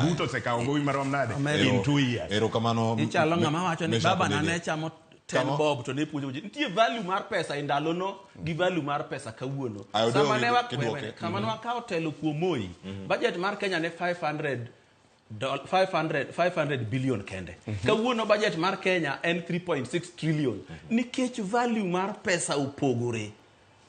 Ruto sekawo gowi marom nade in 2 years. Erokamano. Ichalo ng'ama wacho ni baba na ne chamo 10 bob to ne puonjo ji. Nitie value mar pesa e ndalono gi value mar pesa kawuono. Sama ne wakwewe kama ne wakawo telo kuom Moi. Budget mar Kenya ne 500 billion kende. Kawuono budget mar Kenya en 3.6 trillion. Nikech value mar pesa upogore.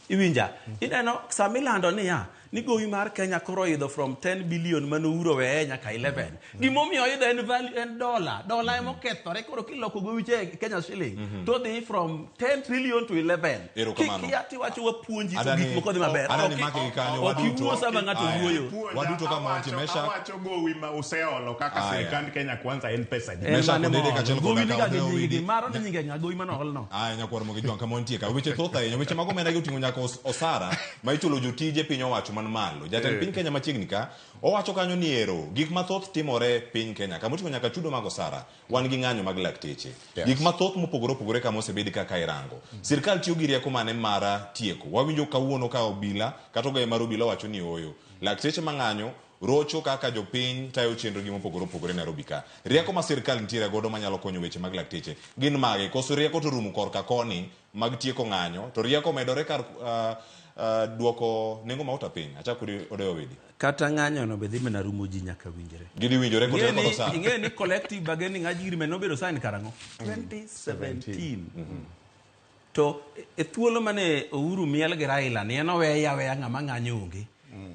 Iwinja. Ineno samilando niya ni gowi mar Kenya koro idho from 10 billion manouro we nyaka 11. Gimomiyo idho en value en dollar. Dollar emo kethore koro kiloko gowi Kenya shilling. To dhi from 10 trillion to 11. Kiati wacho wapuonji to gik moko dhi maber. Adani maki kanyo waduto sama ng'ato wuoyo. Waduto kama watimesha. Wacho gowi ma useolo kaka serikand Kenya kwanza en pesa. Mesha kudede kachel koda ka gowi maro ni nyinge gowi manohol no. Nyakwar mogi jwan kama ontie ka weche thoth ahinya weche mago mena gitingo nyaka osara ma ichulo jotije piny owacho man malo. Jatend piny Kenya machiegni ka owacho kanyo ni ero gik mathoth timore piny Kenya kama otingo nyaka chudo mag osara wan gi ng'anyo mag lakteche. Gik mathoth mopogore opogore kama osebedi kaka irango. Sirkal tiyo gi rieko mane mara tieko. Wawinjo kawuono ka obila kata ogaye mar obila wacho ni oyo lakteche mang'anyo rocho kaka jopiny tayo chenro gi mopogore opogore Nairobi ka. Rieko ma sirkal nitiere godo manyalo konyo weche mag lakteche gin mage koso rieko to rumo korka koni mag tieko ng'anyo to rieko medore kar duoko nengo mauta piny achakuri odewo wedi kata ng'anyo no be dhi mena rumo ji nyaka winjre gidi winjore kote kodo sa ing'e ni collective bargaining agreement nobedo sign karango 2017 to e thuolo mane Uhuru miel gi Raila ne en oweya ng'ama ng'anyo onge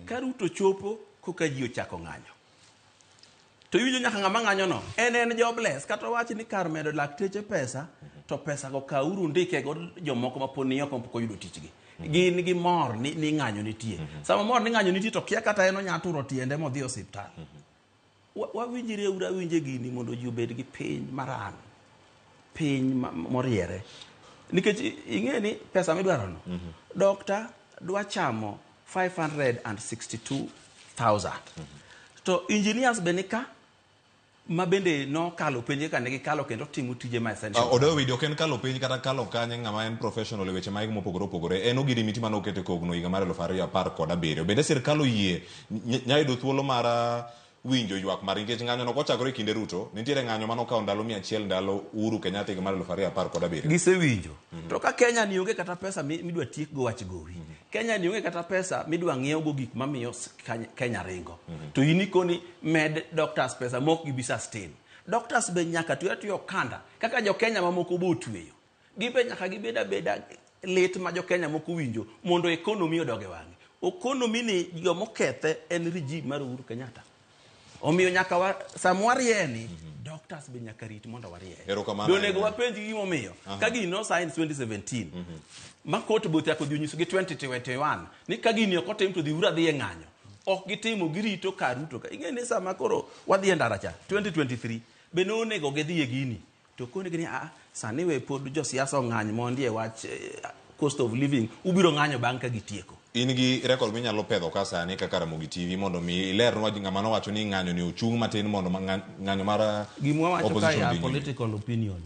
ka Ruto chopo koka ji ochako ng'anyo to iwinjo nyaka ng'ama ng'anyo no en jobless kata wachi ni kar medo lakteche pesa to pesa go ka Uhuru ndike go jomoko maponi oko pok oyudo tichgi gin gi mor ni ng'anyo nitie sama mor ni ng'anyo nitie to kia kata eno nyaturo tiende modhi osiptal wawinjire winje gini mondo ji obed gi piny maran piny moriere nikech ing'e ni pesa midwaro no dokta dwa chamo 562,000 to engineers benika ma bende no kalo penje kane gi kalo kendo timo tije ma essential. Odewo video ken kalo penje kata kalo kanye ng'ama en professional e weche mag mopogore opogore en ogiri miti mano okete kogno higa mar 2017 bende sirkal oyie nyayudo thuolo mar winjo ywak mar nikech ng'anyo no kochakore kinde Ruto nitiere ng'anyo mano kawo ndalo 100 ndalo Uhuru Kenyatta higa mar 2017 gisewinjo to ka Kenya ni onge kata pesa midwa tiek go wach gowi Kenya ni onge kata pesa midwa ng'iew go gik mamiyo Kenya ringo to inikoni med doctors pesa mok gibi sustain doctors be nyaka tiyo kanda kaka jo Kenya mamoko bo tweyo gibe nyaka gibeda lit ma jo Kenya moko winjo mondo economy odoge wangi economy ni jo mokethe en regime mar Uhuru Kenyatta omiyo nyaka samwarieni doctors be nyaka rit mondo wariye donego wapenji gimo miyo ka gino science 2017 ma court both yako nyiso gi 2021 ni ka gini ok otim to dhiura dhi e ng'anyo ok gitimo girito ka Ruto ka ing'e ni sama koro wadhi e ndara cha 2023 be nonego gidhi e gini to kone gini sani we pod jo siasa ng'any mondi e wach cost of living ubiro ng'anyo bang' ka gitieko in gi record minyalo pedho ka sani kaka Ramogi TV mondo mi ilernwa ng'ama nowacho ni ng'anyo ni ochung' matin mondo ng'anyo mar opposition political opinions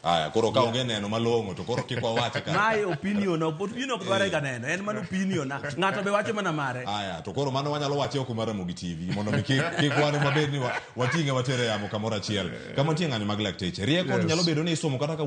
aya koro ka onge neno malong'o to koro kik wawache ka my opinion ok dware ga neno en man opinion ng'ato be wacho mana mare aya to koro mano wanyalo wache oko mar Ramogi TV mondo mi kik wane mabed ni wating'e watere yamo kamoro achiel kama tie ng'anyo mag lakteche rieko nyalo bedo ni isomo kata